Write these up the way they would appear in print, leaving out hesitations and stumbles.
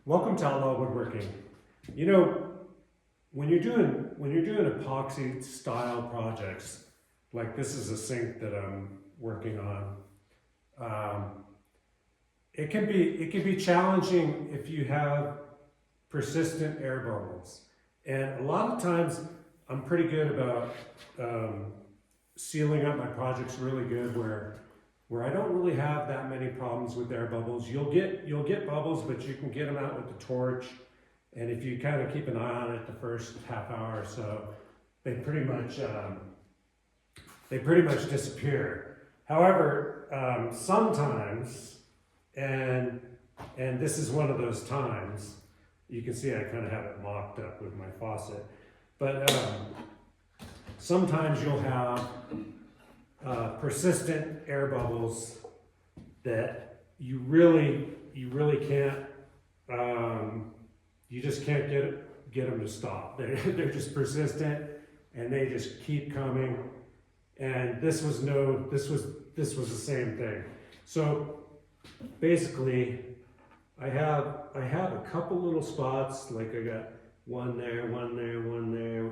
Welcome to Outlaw Woodworking. You know, when you're doing epoxy style projects, like this is a sink that I'm working on, it can be challenging if you have persistent air bubbles. And a lot of times I'm pretty good about sealing up my projects really good where I don't really have that many problems with air bubbles. You'll get bubbles, but you can get them out with the torch. And if you kind of keep an eye on it the first half hour or so, they pretty much disappear. However, sometimes, and this is one of those times, you can see I kind of have it mocked up with my faucet, but sometimes you'll have persistent air bubbles that you really can't, you just can't get them to stop. They're just persistent and they just keep coming. And this was the same thing. So basically, I have a couple little spots, like I got one there, one there, one there.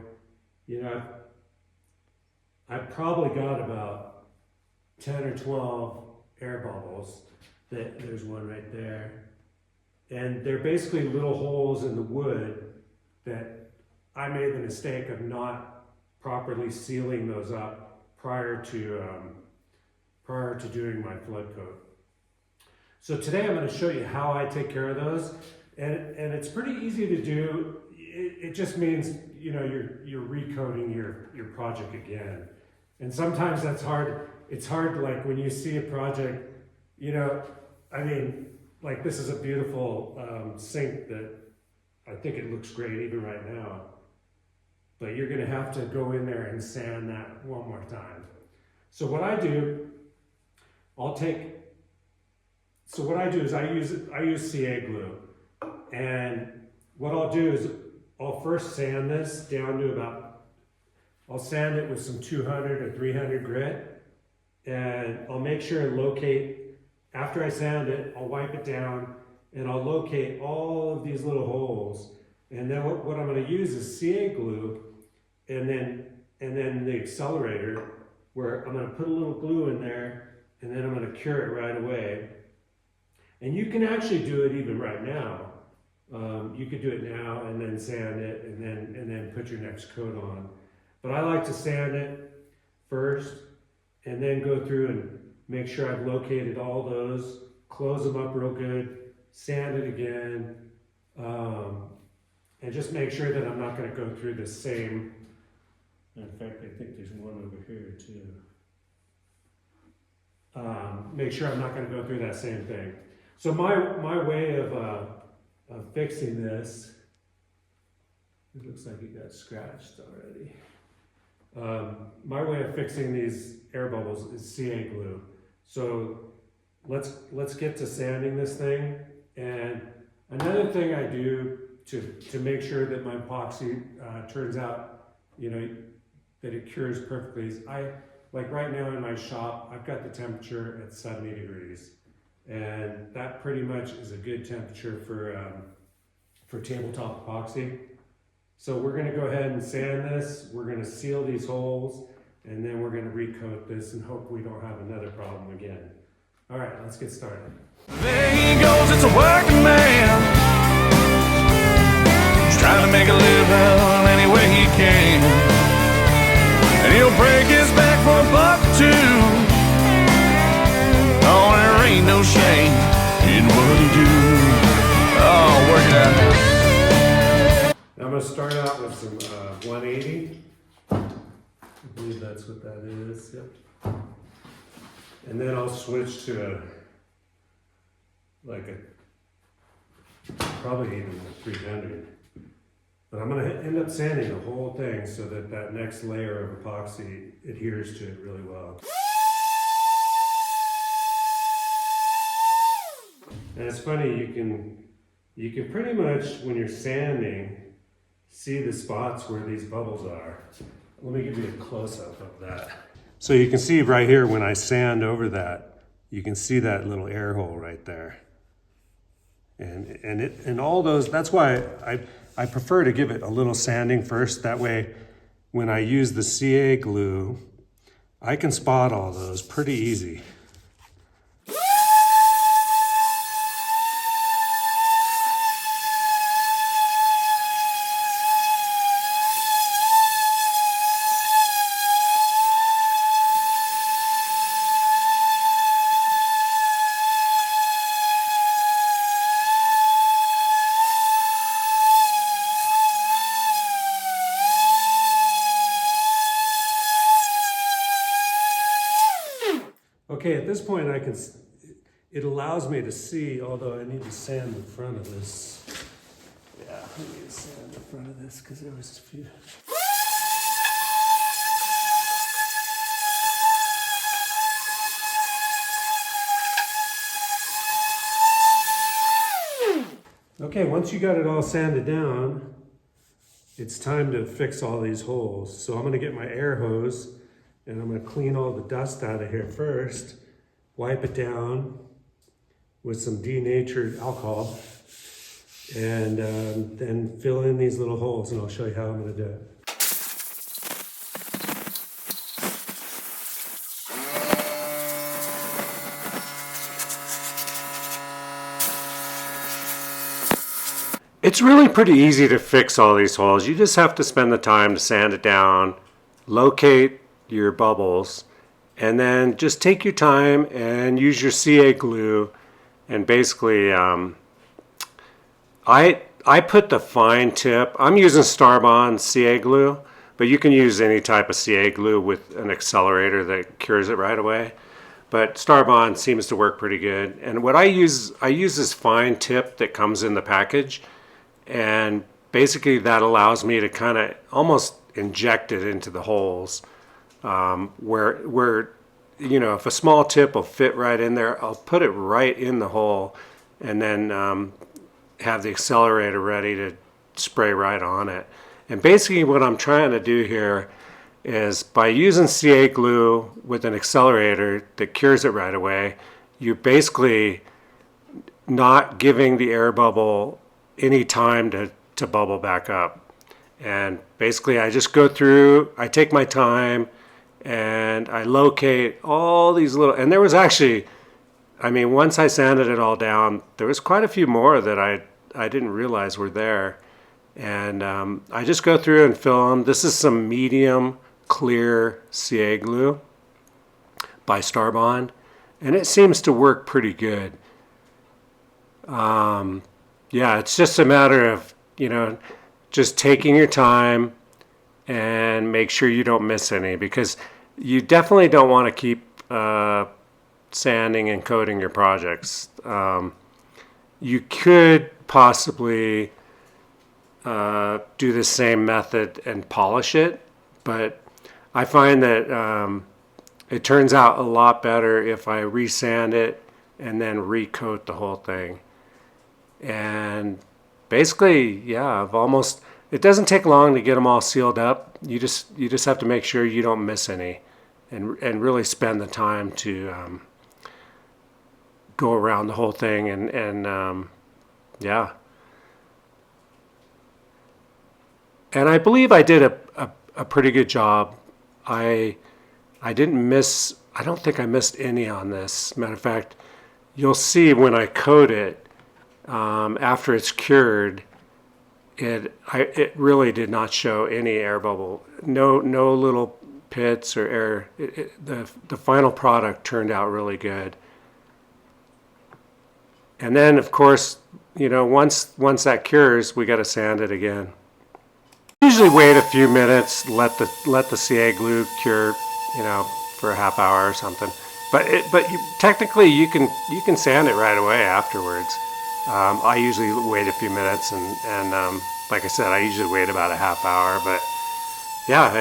You know, I've probably got about 10 or 12 air bubbles. There's one right there. And they're basically little holes in the wood that I made the mistake of not properly sealing those up prior to doing my flood coat. So today I'm going to show you how I take care of those, and it's pretty easy to do. It just means, you know, you're recoating your project again, and sometimes that's hard. It's hard, like when you see a project, you know, I mean, like this is a beautiful sink that I think it looks great even right now, but you're going to have to go in there and sand that one more time. So what I do is I use CA glue, and what I'll do is I'll first sand this down to I'll sand it with some 200 or 300 grit, and I'll make sure and locate, after I sand it, I'll wipe it down and I'll locate all of these little holes. And then what I'm going to use is CA glue, and then the accelerator, where I'm going to put a little glue in there, and then I'm going to cure it right away. And you can actually do it even right now. You could do it now and then sand it and then put your next coat on. But I like to sand it first and then go through and make sure I've located all those, close them up real good, sand it again, and just make sure that I'm not going to go through the same. In fact, I think there's one over here too. Make sure I'm not going to go through that same thing. So my way of fixing this, it looks like it got scratched already. My way of fixing these air bubbles is CA glue. So let's get to sanding this thing. And another thing I do to make sure that my epoxy turns out, you know, that it cures perfectly is like right now in my shop, I've got the temperature at 70 degrees. And that pretty much is a good temperature for tabletop epoxy. So we're going to go ahead and sand this. We're going to seal these holes, and then we're going to recoat this and hope we don't have another problem again. All right, let's get started. There he goes, it's a working man. He's trying to make a living any way he can. And he'll break his back for $1 or $2. Oh, there ain't no shame in what he do. Oh, work it out. Now I'm going to start out with some 180. I believe that's what that is. Yep. And then I'll switch to probably even a 300. But I'm going to end up sanding the whole thing so that next layer of epoxy adheres to it really well. And it's funny, you can pretty much, when you're sanding, see the spots where these bubbles are. Let me give you a close-up of that. So you can see right here when I sand over that, you can see that little air hole right there. And all those, that's why I prefer to give it a little sanding first. That way, when I use the CA glue, I can spot all those pretty easy. Okay, at this point it allows me to see, although I need to sand the front of this. Yeah, I need to sand the front of this because there was a few. Okay, once you got it all sanded down, it's time to fix all these holes. So I'm gonna get my air hose and I'm gonna clean all the dust out of here first, wipe it down with some denatured alcohol, and then fill in these little holes, and I'll show you how I'm gonna do it. It's really pretty easy to fix all these holes. You just have to spend the time to sand it down, locate your bubbles, and then just take your time and use your CA glue. And basically, I put the fine tip. I'm using Starbond CA glue, but you can use any type of CA glue with an accelerator that cures it right away. But Starbond seems to work pretty good. And what I use this fine tip that comes in the package, and basically that allows me to kind of almost inject it into the holes. Where you know, if a small tip will fit right in there, I'll put it right in the hole, and then have the accelerator ready to spray right on it. And basically what I'm trying to do here is, by using CA glue with an accelerator that cures it right away, you're basically not giving the air bubble any time to bubble back up. And basically I just go through, I take my time, and I locate all these little, and there was actually, I mean, once I sanded it all down, there was quite a few more that I didn't realize were there. And I just go through and fill them. This is some medium clear CA glue by Starbond, and it seems to work pretty good. Yeah, it's just a matter of, you know, just taking your time and make sure you don't miss any, because you definitely don't want to keep sanding and coating your projects. You could possibly do the same method and polish it, but I find that it turns out a lot better if I resand it and then recoat the whole thing. And basically, yeah, it doesn't take long to get them all sealed up. You just have to make sure you don't miss any, and really spend the time to go around the whole thing, and yeah. And I believe I did a pretty good job. I don't think I missed any on this. Matter of fact, you'll see when I coat it, after it's cured, it really did not show any air bubble. No little pits or air. The final product turned out really good. And then, of course, you know, once that cures, we got to sand it again. Usually wait a few minutes, let the CA glue cure, you know, for a half hour or something. But technically you can sand it right away afterwards. I usually wait a few minutes, and like I said, I usually wait about a half hour. But yeah,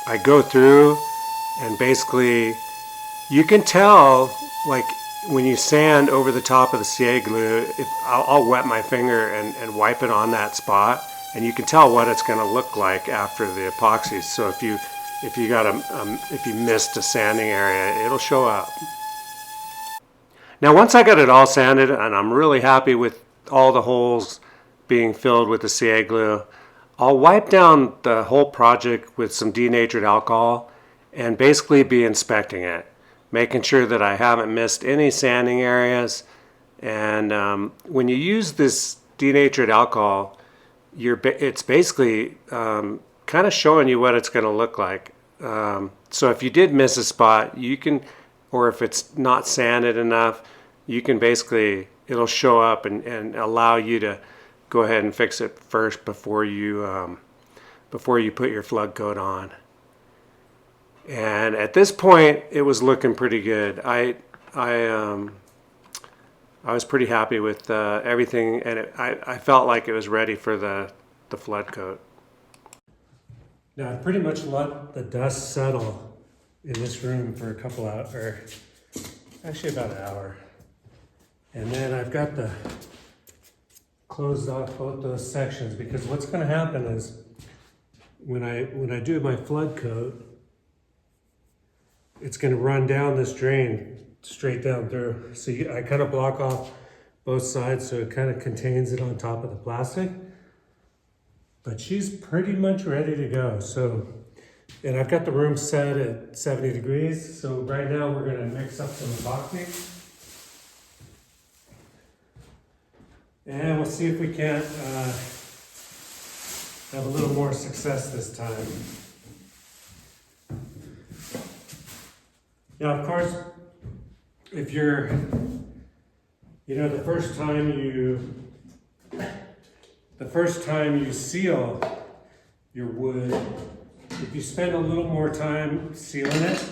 I go through, and basically you can tell, like, when you sand over the top of the CA glue, I'll wet my finger and wipe it on that spot, and you can tell what it's going to look like after the epoxy. So if you missed a sanding area, it'll show up. Now once I got it all sanded, and I'm really happy with all the holes being filled with the CA glue, I'll wipe down the whole project with some denatured alcohol and basically be inspecting it, making sure that I haven't missed any sanding areas. And when you use this denatured alcohol, it's basically kind of showing you what it's going to look like. So if you did miss a spot, you can, or if it's not sanded enough, you can basically, it'll show up and allow you to go ahead and fix it first before you put your flood coat on. And at this point, it was looking pretty good. I was pretty happy with everything, and I felt like it was ready for the flood coat. Now I pretty much let the dust settle in this room for a couple hours, or actually about an hour. And then I've got the closed off both those sections, because what's going to happen is when I do my flood coat, it's going to run down this drain straight down through. So I kind of block off both sides so it kind of contains it on top of the plastic. But she's pretty much ready to go. So, and I've got the room set at 70 degrees. So right now we're going to mix up some epoxy. And we'll see if we can't have a little more success this time. Now, of course, if you're, the first time you seal your wood, if you spend a little more time sealing it,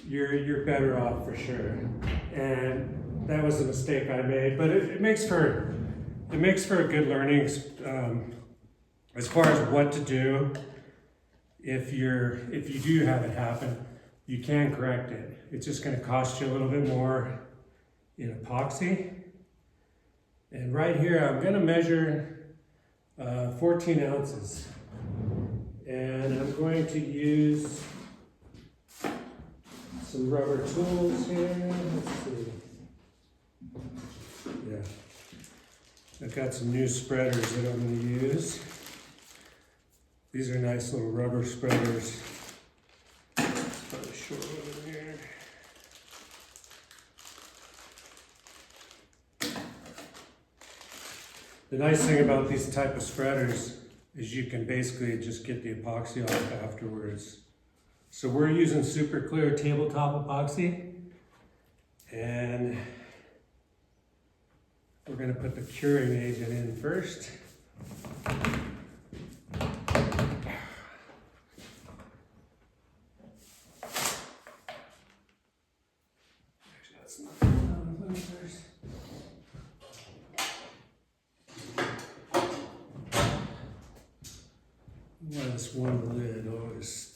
you're better off for sure. And that was a mistake I made, but it makes for a good learning as far as what to do if you do have it happen. You can correct it. It's just going to cost you a little bit more in epoxy. And right here, I'm going to measure 14 ounces. And I'm going to use some rubber tools here. Let's see. Yeah. I've got some new spreaders that I'm going to use. These are nice little rubber spreaders. Put a short one in here. The nice thing about these type of spreaders is you can basically just get the epoxy off afterwards. So we're using super clear tabletop epoxy, and we're going to put the curing agent in first. Why this one lid always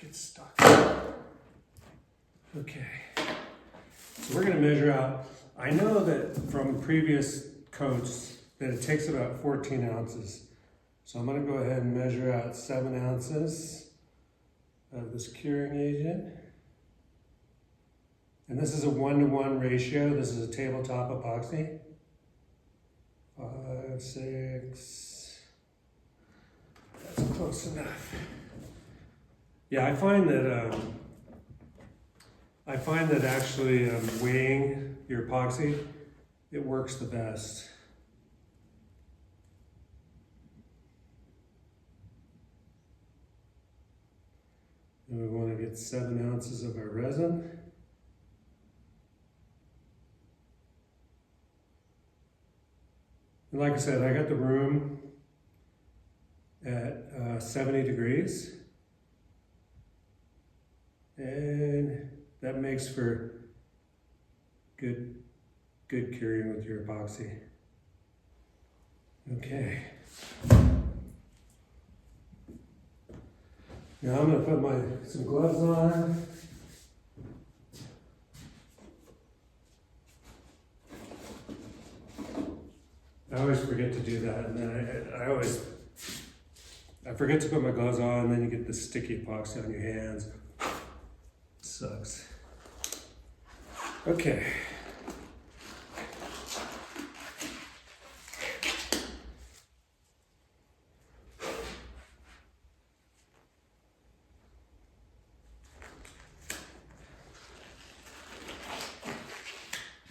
gets stuck. Okay, so we're going to measure out. I know that from previous coats that it takes about 14 ounces. So I'm going to go ahead and measure out 7 ounces of this curing agent. And this is a 1-to-1 ratio. This is a tabletop epoxy. 5, 6. That's close enough. Yeah, I find that actually weighing your epoxy, it works the best. And we want to get 7 ounces of our resin. And like I said, I got the room at 70 degrees. And that makes for good curing with your epoxy. Okay. Now I'm going to put some gloves on. I always forget to do that, and then I forget to put my gloves on, and then you get the sticky epoxy on your hands. Sucks. Okay.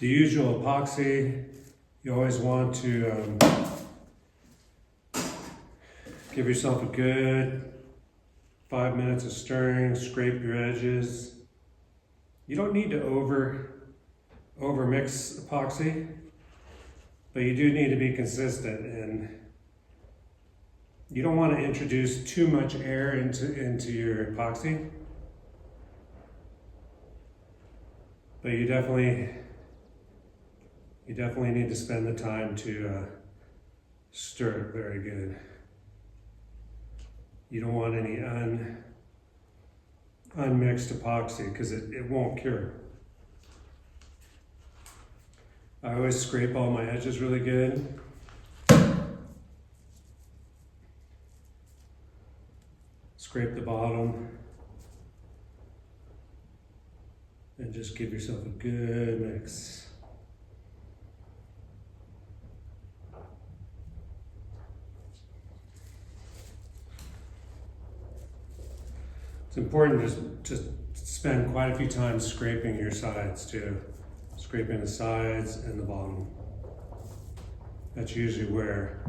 The usual epoxy, you always want to give yourself a good 5 minutes of stirring, scrape your edges. You don't need to over mix epoxy, but you do need to be consistent, and you don't want to introduce too much air into your epoxy, but you definitely need to spend the time to stir it very good. You don't want any unmixed epoxy because it won't cure. I always scrape all my edges really good. Scrape the bottom. And just give yourself a good mix. It's important to spend quite a few times scraping your sides too. Scraping the sides and the bottom. That's usually where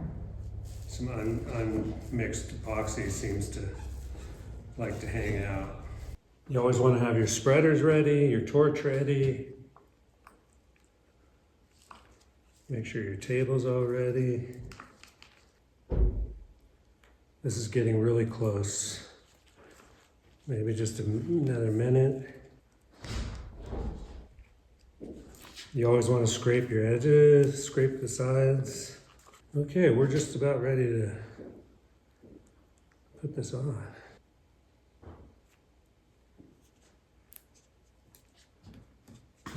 some unmixed epoxy seems to like to hang out. You always want to have your spreaders ready, your torch ready. Make sure your table's all ready. This is getting really close. Maybe just another minute. You always want to scrape your edges, scrape the sides. Okay, we're just about ready to put this on.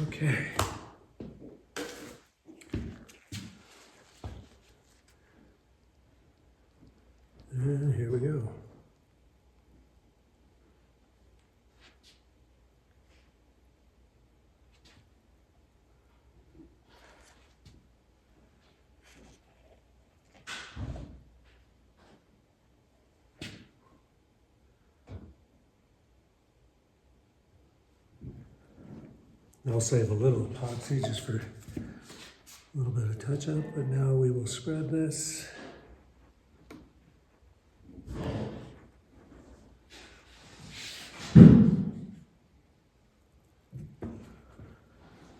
Okay. And here we go. I'll save a little epoxy just for a little bit of touch up, but now we will spread this.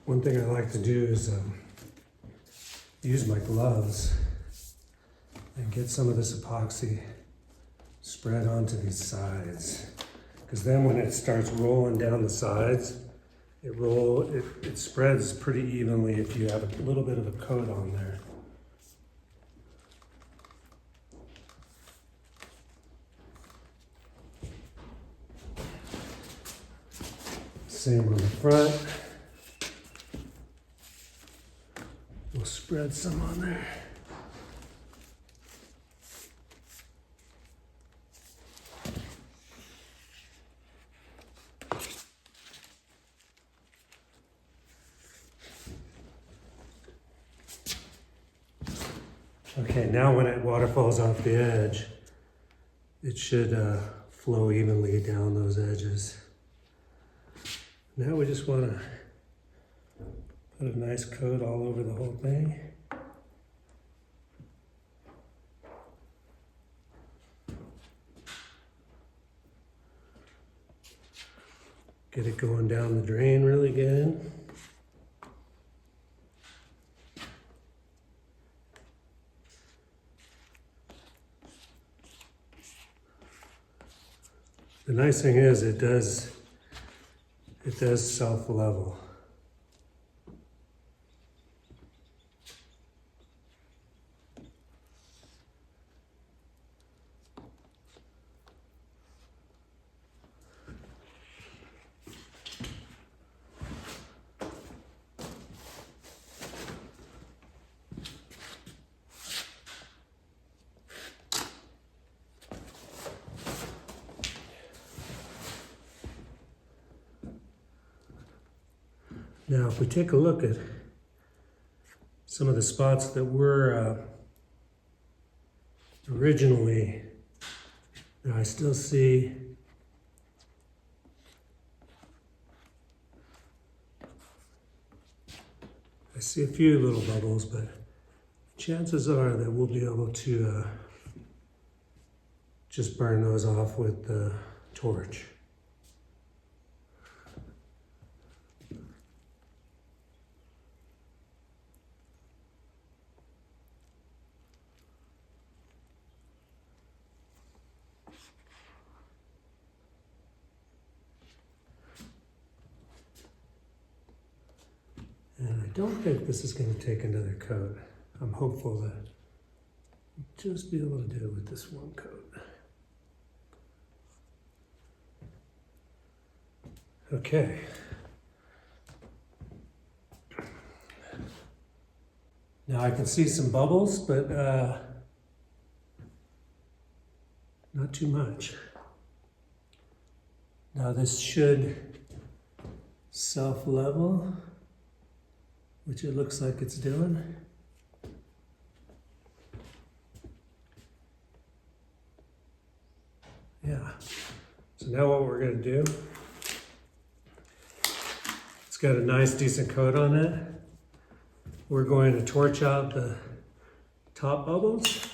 One thing I like to do is use my gloves and get some of this epoxy spread onto these sides. Because then when it starts rolling down the sides, it spreads pretty evenly if you have a little bit of a coat on there. Same on the front. We'll spread some on there. Okay, now when it water falls off the edge, it should flow evenly down those edges. Now we just want to put a nice coat all over the whole thing. Get it going down the drain really good. The nice thing is it does self-level. Now, if we take a look at some of the spots that were originally, now I still see a few little bubbles, but chances are that we'll be able to just burn those off with the torch. And I don't think this is going to take another coat. I'm hopeful that we'll just be able to do it with this one coat. Okay. Now I can see some bubbles, but not too much. Now this should self-level, which it looks like it's doing. Yeah. So now what we're going to do, it's got a nice decent coat on it. We're going to torch out the top bubbles.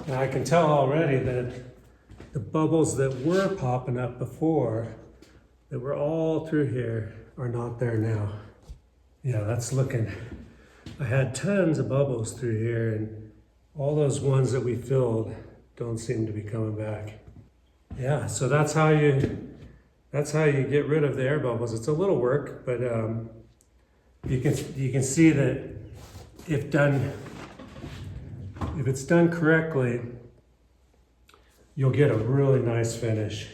Now I can tell already that the bubbles that were popping up before, that were all through here, are not there now. Yeah, that's looking, I had tons of bubbles through here, and all those ones that we filled don't seem to be coming back. Yeah, so that's how you get rid of the air bubbles. It's a little work, but you can see that if it's done correctly, you'll get a really nice finish.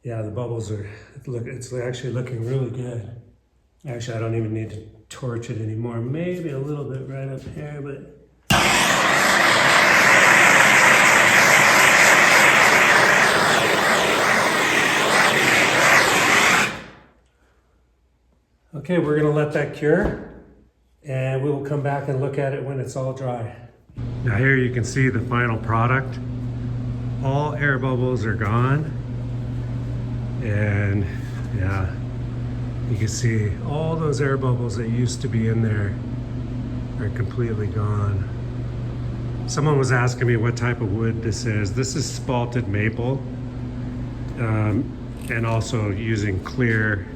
Yeah, the bubbles it's actually looking really good. Actually, I don't even need to torch it anymore. Maybe a little bit right up here, but okay, we're gonna let that cure, and we will come back and look at it when it's all dry. Now here you can see the final product. All air bubbles are gone. And yeah, you can see all those air bubbles that used to be in there are completely gone. Someone was asking me what type of wood this is. This is spalted maple, and also using clear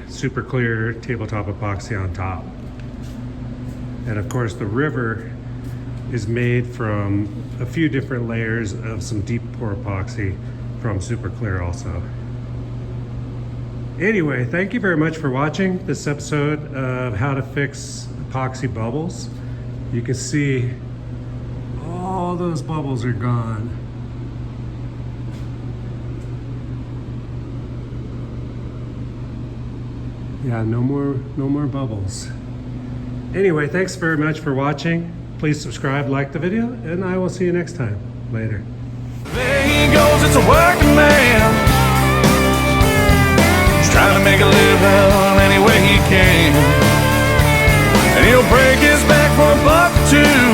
super clear tabletop epoxy on top. And of course the river is made from a few different layers of some deep pour epoxy from super clear also. Anyway, thank you very much for watching this episode of how to fix epoxy bubbles. You can see all those bubbles are gone. Yeah, no more bubbles. Anyway, thanks very much for watching. Please subscribe, like the video, and I will see you next time. Later. There he goes, it's a working man. He's trying to make a living any way he can. And he'll break his back for $1 or $2.